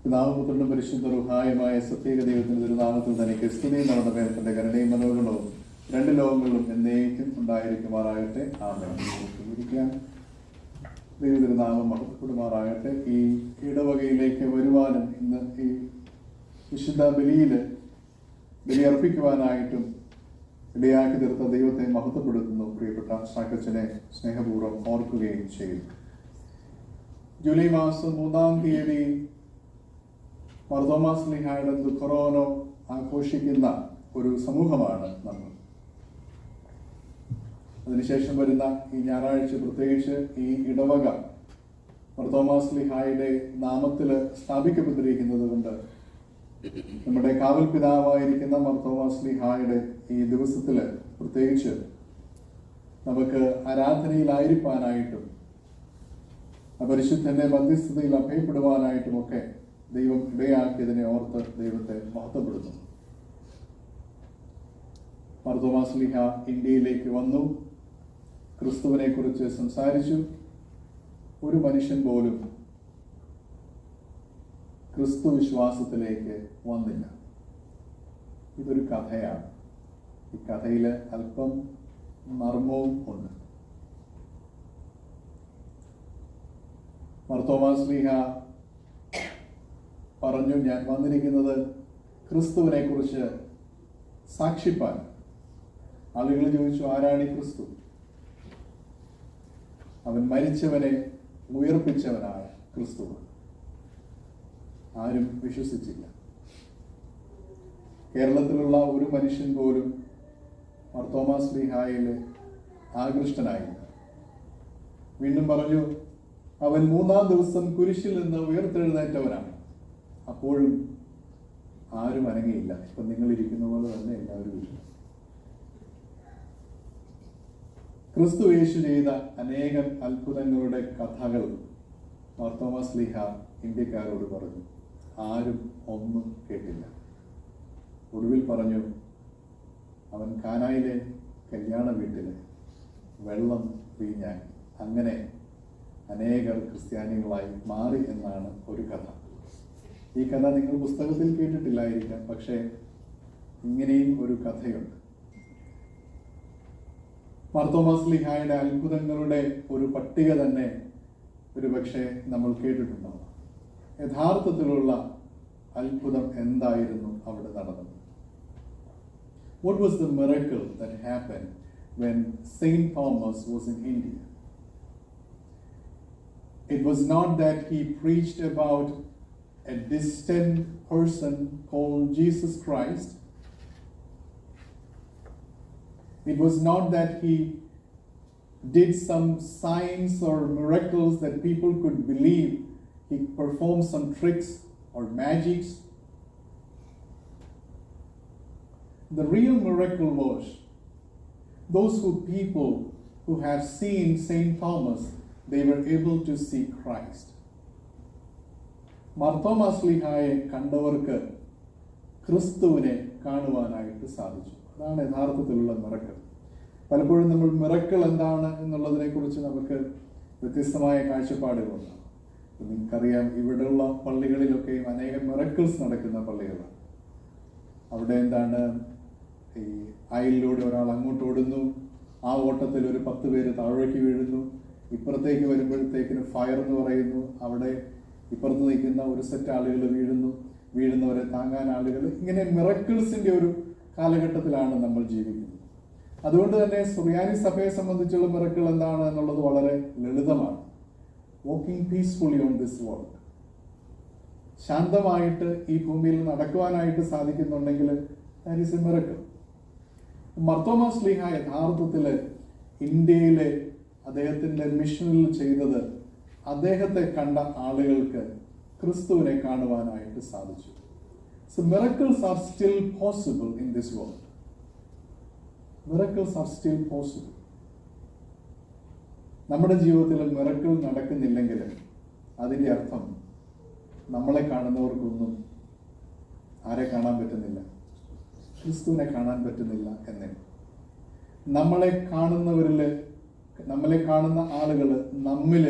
പിതാവും പുത്രനും പരിശുദ്ധ റൂഹായുമായ സത്യേക ദൈവത്തിന്റെ തിരുനാമത്തിൽ തന്നെ സ്തുതിയും നമ്മുടെ മേൽത്തിന്റെ കരുണയും മനോഗുണവും രണ്ട് ലോകങ്ങളിലും എന്നേക്കും ഉണ്ടായിരിക്കുമാറാകട്ടെ. ആമേൻ. ദൈവതിരുനാമം മഹത്വപ്പെടുമാറാകട്ടെ. ഈ ഇടവകയിലേക്ക് വരുവാനും ഇന്ന് ഈ വിശുദ്ധ ബലി അർപ്പിക്കുവാനായിട്ടും ഇടയാക്കി തീർത്ത ദൈവത്തെ മഹത്വപ്പെടുത്തുന്നു. പ്രിയപ്പെട്ട സാക്കച്ചനെ സ്നേഹപൂർവ്വം ഓർക്കുകയും ചെയ്യുന്നു. ജൂലൈ മാസം 3-ാം തീയതി മാർത്തോമാ ശ്ലീഹായുടെ ദുഃഖറോനോ ആഘോഷിക്കുന്ന ഒരു സമൂഹമാണ് നമ്മൾ. അതിനുശേഷം വരുന്ന ഈ ഞായറാഴ്ച പ്രത്യേകിച്ച് ഈ ഇടവക മാർത്തോമാ ശ്ലീഹായുടെ നാമത്തിൽ സ്ഥാപിക്കപ്പെട്ടിരിക്കുന്നത് കൊണ്ട് നമ്മുടെ കാവൽ പിതാവായിരിക്കുന്ന മാർത്തോമാ ശ്ലീഹായുടെ ഈ ദിവസത്തിൽ പ്രത്യേകിച്ച് നമുക്ക് ആരാധനയിലായിരിക്കാനായിട്ടും പരിശുദ്ധന്റെ മധ്യസ്ഥതയിൽ അഭയപ്പെടുവാനായിട്ടുമൊക്കെ ദൈവം ഇടയാക്കിയതിനെ ഓർത്ത് ദൈവത്തെ മഹത്വപ്പെടുത്തുന്നു. മാർത്തോമാ ശ്ലീഹ ഇന്ത്യയിലേക്ക് വന്നു, ക്രിസ്തുവിനെ കുറിച്ച് സംസാരിച്ചു. ഒരു മനുഷ്യൻ പോലും ക്രിസ്തു വിശ്വാസത്തിലേക്ക് വന്നില്ല. ഇതൊരു കഥയാണ്. ഈ കഥയിൽ അല്പം മർമ്മവും ഉണ്ട്. മാർത്തോമാ ശ്ലീഹ പറഞ്ഞു, ഞാൻ വന്നിരിക്കുന്നത് ക്രിസ്തുവിനെ കുറിച്ച് സാക്ഷിപ്പാൻ. ആളുകൾ ചോദിച്ചു, ആരാണ് ഈ ക്രിസ്തു? അവൻ മരിച്ചവനെ ഉയർപ്പിച്ചവനായ ക്രിസ്തു. ആരും വിശ്വസിച്ചില്ല. കേരളത്തിലുള്ള ഒരു മനുഷ്യൻ പോലും മാർത്തോമാ ശ്ലീഹായിൽ ആകൃഷ്ടനായില്ല. വീണ്ടും പറഞ്ഞു, അവൻ 3-ാം ദിവസം കുരിശിൽ നിന്ന് ഉയർത്തെഴുന്നേറ്റവനാണ്. അപ്പോഴും ആരും അനങ്ങിയില്ല. ഇപ്പം നിങ്ങളിരിക്കുന്ന പോലെ തന്നെ എല്ലാവരും ഇരിക്കും. ക്രിസ്തു യേശു ചെയ്ത അനേകം അത്ഭുതങ്ങളുടെ കഥകൾ മാർത്തോമാ ശ്ലീഹ ഇന്ത്യക്കാരോട് പറഞ്ഞു. ആരും ഒന്നും കേട്ടില്ല. ഒടുവിൽ പറഞ്ഞു, അവൻ കാനായിലെ കല്യാണ വീട്ടിൽ വെള്ളം വീഞ്ഞാക്കി. അങ്ങനെ അനേകർ ക്രിസ്ത്യാനികളായി മാറി എന്നാണ് ഒരു കഥ. ഈ കഥ നിങ്ങൾ പുസ്തകത്തിൽ കേട്ടിട്ടില്ലായിരിക്കാം, പക്ഷേ ഇങ്ങനെയും ഒരു കഥയുണ്ട്. മാർത്തോമാ ശ്ലീഹായുടെ അത്ഭുതങ്ങളുടെ ഒരു പട്ടിക തന്നെ ഒരു പക്ഷേ നമ്മൾ കേട്ടിട്ടുണ്ടാവും. യഥാർത്ഥത്തിലുള്ള അത്ഭുതം എന്തായിരുന്നു അവിടെ നടന്നത്? What was the miracle that happened when Saint Thomas was in India? It was not that he preached about a distant person called Jesus Christ. It was not that he did some signs or miracles that people could believe. He performed some tricks or magics. The real miracle was those people who have seen Saint Thomas, they were able to see Christ. Marthoma ശ്ലീഹായെ കണ്ടവർക്ക് ക്രിസ്തുവിനെ കാണുവാനായിട്ട് സാധിച്ചു. അതാണ് യഥാർത്ഥത്തിലുള്ള miracle. പലപ്പോഴും നമ്മൾ miracle എന്താണ് എന്നുള്ളതിനെ കുറിച്ച് നമുക്ക് വ്യത്യസ്തമായ കാഴ്ചപ്പാടുകളുണ്ടാകും. നിങ്ങൾക്കറിയാം, ഇവിടെയുള്ള പള്ളികളിലൊക്കെയും അനേകം മിറക്കിൾസ് നടക്കുന്ന പള്ളികളാണ്. അവിടെ എന്താണ്, ഈ അയലിലൂടെ ഒരാൾ അങ്ങോട്ട് ഓടുന്നു, ആ ഓട്ടത്തിൽ ഒരു 10 പേര് താഴേക്ക് വീഴുന്നു, ഇപ്പുറത്തേക്ക് വരുമ്പോഴത്തേക്കിന് ഫയർ എന്ന് പറയുന്നു, അവിടെ ഇപ്പുറത്ത് നിൽക്കുന്ന ഒരു സെറ്റ് ആളുകൾ വീഴുന്നവരെ താങ്ങാൻ ആളുകൾ. ഇങ്ങനെ മിറക്കിൾസിന്റെ ഒരു കാലഘട്ടത്തിലാണ് നമ്മൾ ജീവിക്കുന്നത്. അതുകൊണ്ട് തന്നെ സുറിയാനി സഭയെ സംബന്ധിച്ചുള്ള മിറക്കിൾ എന്താണ് എന്നുള്ളത് വളരെ ലളിതമാണ്. Walking peacefully on this world. ശാന്തമായിട്ട് ഈ ഭൂമിയിൽ നടക്കുവാനായിട്ട് സാധിക്കുന്നുണ്ടെങ്കിൽ that is a miracle. Mar Thoma ശ്ലീഹ യഥാർത്ഥത്തിൽ ഇന്ത്യയിലെ അദ്ദേഹത്തിന്റെ മിഷനിൽ ചെയ്തത്, അദ്ദേഹത്തെ കണ്ട ആളുകൾക്ക് ക്രിസ്തുവിനെ കാണുവാനായിട്ട് സാധിച്ചു. So miracles are still possible in this world. Miracles are still possible. നമ്മുടെ ജീവിതത്തിൽ മിറക്കിൾ നടക്കുന്നില്ലെങ്കിൽ അതിൻ്റെ അർത്ഥം നമ്മളെ കാണുന്നവർക്കൊന്നും ആരെ കാണാൻ പറ്റുന്നില്ല? ക്രിസ്തുവിനെ കാണാൻ പറ്റുന്നില്ല എന്നേ. നമ്മളെ കാണുന്ന ആളുകൾ നമ്മിൽ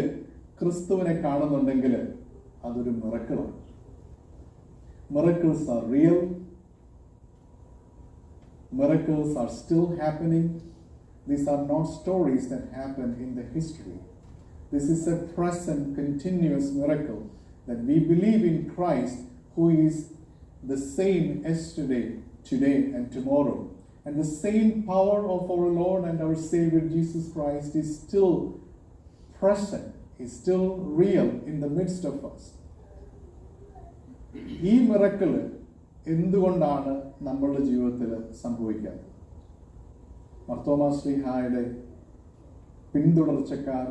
ക്രിസ്തുവിനെ കാണുന്നുണ്ടെങ്കിൽ അതൊരു മിറക്കിളാണ്. Miracles are real. Miracles are still happening. These are not stories that happen in the history. This is a present, continuous miracle that we believe in Christ, who is the same yesterday, today, and tomorrow. And the same power of our Lord and our Savior Jesus Christ is still present, is still real in the midst of us. ഈ miracle എന്തുകൊണ്ടാണ് നമ്മളുടെ ജീവിതത്തിൽ സംഭവിക്കാത്തത്? മർത്തോമാ ശ്ലീഹായുടെ പിന്തുടർച്ചക്കാർ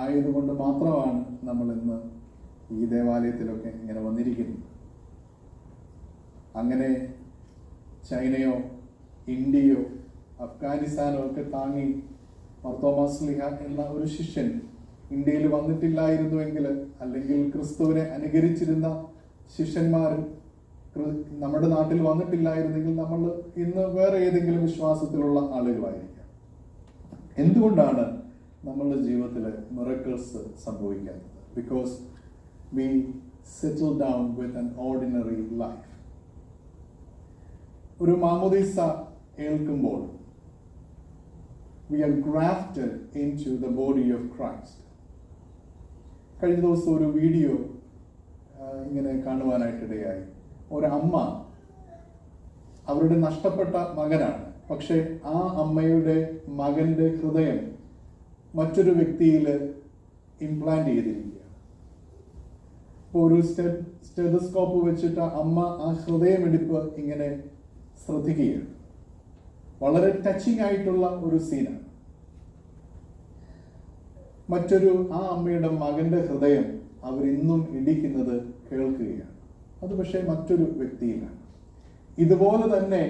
ആയതുകൊണ്ട് മാത്രമാണ് നമ്മൾ ഇന്ന് ഈ ദേവാലയത്തിലൊക്കെ ഇങ്ങനെ വന്നിരിക്കുന്നത്. അങ്ങനെ ചൈനയോ ഇന്ത്യയോ അഫ്ഗാനിസ്ഥാനോ ഒക്കെ താങ്ങി മർത്തോമാ ശ്ലീഹ എന്ന ഒരു ശിഷ്യൻ ഇന്ത്യയിൽ വന്നിട്ടില്ലായിരുന്നുവെങ്കിൽ, അല്ലെങ്കിൽ ക്രിസ്തുവിനെ അനുകരിച്ചിരുന്ന ശിഷ്യന്മാർ നമ്മുടെ നാട്ടിൽ വന്നിട്ടില്ലായിരുന്നെങ്കിൽ നമ്മൾ ഇന്ന് വേറെ ഏതെങ്കിലും വിശ്വാസത്തിലുള്ള ആളുകളായിരിക്കാം. എന്തുകൊണ്ടാണ് നമ്മളുടെ ജീവിതത്തിൽ മിറക്കിൾസ് സംഭവിക്കാത്തത്? Because we settle down with an ordinary life. ഒരു മാമോദീസ ഏൽക്കുമ്പോൾ we are grafted into the body of Christ. കഴിഞ്ഞ ദിവസം ഒരു വീഡിയോ ഇങ്ങനെ കാണുവാനായിട്ടിടയായി. ഒരമ്മ അവരുടെ നഷ്ടപ്പെട്ട മകനാണ്, പക്ഷെ ആ അമ്മയുടെ മകന്റെ ഹൃദയം മറ്റൊരു വ്യക്തിയിൽ ഇംപ്ലാന്റ് ചെയ്തിരിക്കുക. ഒരു സ്റ്റെതസ്കോപ്പ് വെച്ചിട്ട് അമ്മ ആ ഹൃദയമിടിപ്പ് ഇങ്ങനെ ശ്രദ്ധിക്കുകയാണ്. വളരെ ടച്ചിങ് ആയിട്ടുള്ള ഒരു സീനാണ്. ആ അമ്മയുടെ മകന്റെ ഹൃദയം അവരിന്നും ഇടിക്കുന്നത് കേൾക്കുകയാണ്. അത് പക്ഷേ മറ്റൊരു വ്യക്തിയിലാണ്. ഇതുപോലെ തന്നെ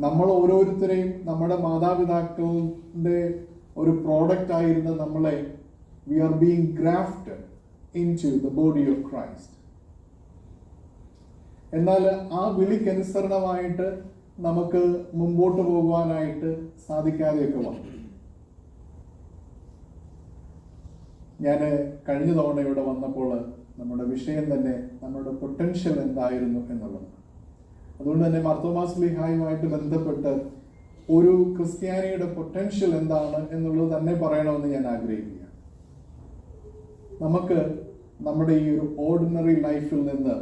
നമ്മൾ ഓരോരുത്തരെയും നമ്മുടെ മാതാപിതാക്കളുടെ ഒരു പ്രോഡക്റ്റ് ആയിരുന്ന നമ്മളെ we are being grafted into the body of Christ. എന്നാൽ ആ വിളിക്കനുസരണമായിട്ട് നമുക്ക് മുമ്പോട്ട് പോകുവാനായിട്ട് സാധിക്കാതെയൊക്കെ വന്നു. ഞാൻ കഴിഞ്ഞ തവണ ഇവിടെ വന്നപ്പോൾ നമ്മുടെ വിഷയം തന്നെ നമ്മുടെ പൊട്ടൻഷ്യൽ എന്തായിരുന്നു എന്നുള്ളതാണ്. അതുകൊണ്ട് തന്നെ മർത്തോമാ ശ്ലീഹായുമായിട്ട് ബന്ധപ്പെട്ട് ഒരു ക്രിസ്ത്യാനിയുടെ പൊട്ടൻഷ്യൽ എന്താണ് എന്നുള്ളത് തന്നെ പറയണമെന്ന് ഞാൻ ആഗ്രഹിക്കുക. നമുക്ക് നമ്മുടെ ഈ ഒരു ഓർഡിനറി ലൈഫിൽ നിന്ന്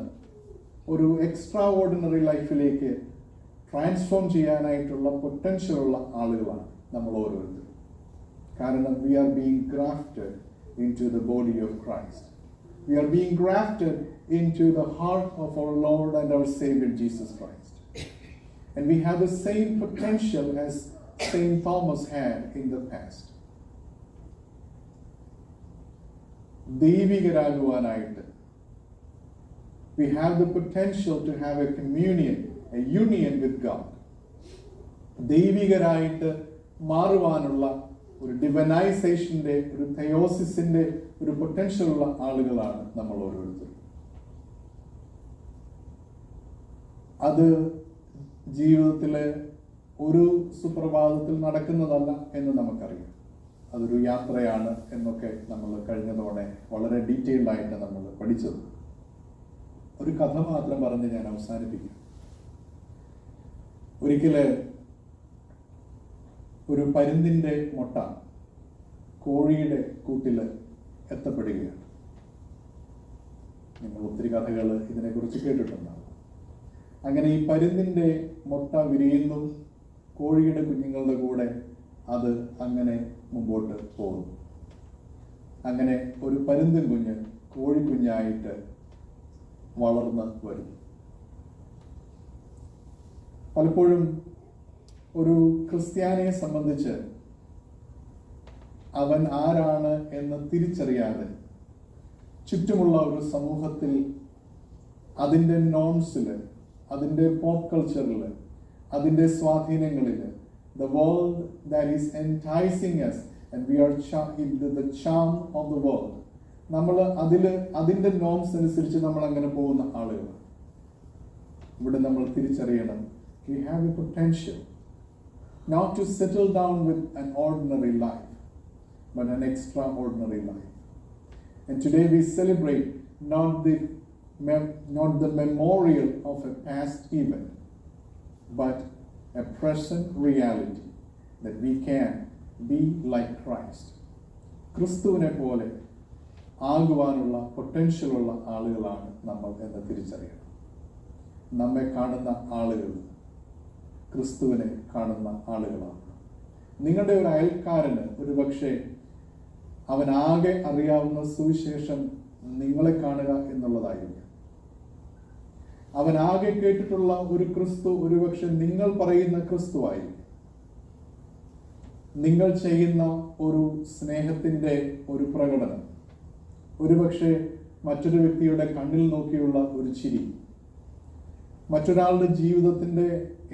ഒരു എക്സ്ട്രാ ഓർഡിനറി ലൈഫിലേക്ക് ട്രാൻസ്ഫോം ചെയ്യാനായിട്ടുള്ള പൊട്ടൻഷ്യൽ ഉള്ള ആളുകളാണ് നമ്മൾ ഓരോരുത്തരും. കാരണം we are being grafted into the body of Christ. We are being grafted into the heart of our Lord and our Savior Jesus Christ. And we have the same potential as Saint Thomas had in the past. ദൈവികരാകുവാനായിട്ട് we have the potential to have a communion, a union with God. ദൈവികരായിട്ട് മാറുവാനുള്ള ഒരു ഡിവനൈസേഷന്റെ, ഒരു തെയോസിസിന്റെ ഒരു potential ഉള്ള ആളുകളാണ് നമ്മൾ ഓരോരുത്തരും. അത് ജീവിതത്തിലെ ഒരു സുപ്രഭാതത്തിൽ നടക്കുന്നതല്ല എന്ന് നമുക്കറിയാം. അതൊരു യാത്രയാണ് എന്നൊക്കെ നമ്മൾ കഴിഞ്ഞ തവണ വളരെ ഡീറ്റെയിൽഡ് ആയിട്ട് നമ്മൾ പഠിച്ചത്. ഒരു കഥ മാത്രം പറഞ്ഞ് ഞാൻ അവസാനിപ്പിക്കും. ഒരിക്കല് ഒരു പരുന്തിന്റെ മുട്ട കോഴിയുടെ കൂട്ടിൽ എത്തപ്പെടുകയാണ്. നിങ്ങൾ ഒത്തിരി കഥകൾ ഇതിനെക്കുറിച്ച് കേട്ടിട്ടുണ്ടാകും. അങ്ങനെ ഈ പരുന്തിന്റെ മുട്ട വിരിയുന്നു, കോഴിയുടെ കുഞ്ഞുങ്ങളുടെ കൂടെ അത് അങ്ങനെ മുമ്പോട്ട് പോകുന്നു. അങ്ങനെ ഒരു പരുന്തൻ കുഞ്ഞ് കോഴിക്കുഞ്ഞായിട്ട് വളർന്ന് വരുന്നു. പലപ്പോഴും ഒരു ക്രിസ്ത്യാനിയെ സംബന്ധിച്ച് അവൻ ആരാണ് എന്ന് തിരിച്ചറിയാതെ ചുറ്റുമുള്ള ഒരു സമൂഹത്തിൽ അതിൻ്റെ നോംസിൽ, അതിൻ്റെ പോപ്പ് കൾച്ചറിൽ, അതിൻ്റെ സ്വാധീനങ്ങളിൽ, the world that is enticing us and we are the charm of the world, നമ്മൾ അതിൻ്റെ നോംസ് അനുസരിച്ച് നമ്മൾ അങ്ങനെ പോകുന്ന ആളുകൾ. ഇവിടെ നമ്മൾ തിരിച്ചറിയണം, we have a potential not to settle down with an ordinary life but an extraordinary life. And today we celebrate not the not the memorial of a past event, but a present reality that we can be like Christ. ക്രിസ്തുവിനെ പോലെ ആകുവാനുള്ള പൊട്ടൻഷ്യലുള്ള ആളുകളാണ് നമ്മൾ എന്ന് തിരിച്ചറിയണം. നമ്മെ കാണുന്ന ആളുകൾ ക്രിസ്തുവിനെ കാണുന്ന ആളുകളാണ്. നിങ്ങളുടെ ഒരു അയൽക്കാരന് ഒരുപക്ഷെ അവനാകെ അറിയാവുന്ന സുവിശേഷം നിങ്ങളെ കാണുക എന്നുള്ളതായിരിക്കും. അവനാകെ കേട്ടിട്ടുള്ള ഒരു ക്രിസ്തു ഒരുപക്ഷെ നിങ്ങൾ പറയുന്ന ക്രിസ്തുവായിരിക്കും. നിങ്ങൾ ചെയ്യുന്ന ഒരു സ്നേഹത്തിൻ്റെ ഒരു പ്രകടനം ഒരുപക്ഷെ മറ്റൊരു വ്യക്തിയുടെ കണ്ണിൽ നോക്കിയുള്ള ഒരു ചിരി, മറ്റൊരാളുടെ ജീവിതത്തിൻ്റെ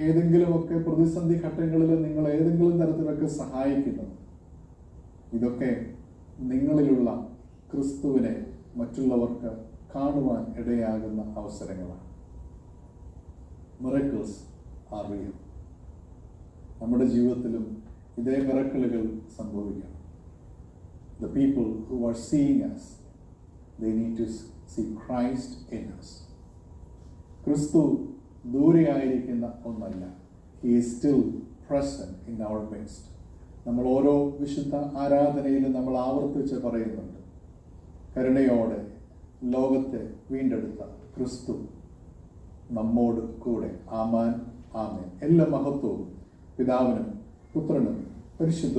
ഏതെങ്കിലുമൊക്കെ പ്രതിസന്ധി ഘട്ടങ്ങളിൽ നിങ്ങൾ ഏതെങ്കിലും തരത്തിലൊക്കെ സഹായിക്കുന്നത്, ഇതൊക്കെ നിങ്ങളിലുള്ള ക്രിസ്തുവിനെ മറ്റുള്ളവർക്ക് കാണുവാൻ ഇടയാകുന്ന അവസരങ്ങളാണ്. Miracles R real. നമ്മുടെ ജീവിതത്തിലും ഇതേ മിറക്കിളുകൾ സംഭവിക്കണം. The people who are seeing us, they need to see Christ in us. ക്രിസ്തു ദൂരെയായിരിക്കുന്ന ഒന്നല്ല. He is still present in our midst. നമ്മൾ ഓരോ വിശുദ്ധ ആരാധനയിലും നമ്മൾ ആവർത്തിച്ച് പറയുന്നുണ്ട്, കരുണയോടെ ലോകത്തെ വീണ്ടെടുത്ത ക്രിസ്തു നമ്മോട് കൂടെ. ആമേൻ, ആമേൻ. എല്ലാ മഹത്വവും പിതാവിനും പുത്രനും പരിശുദ്ധ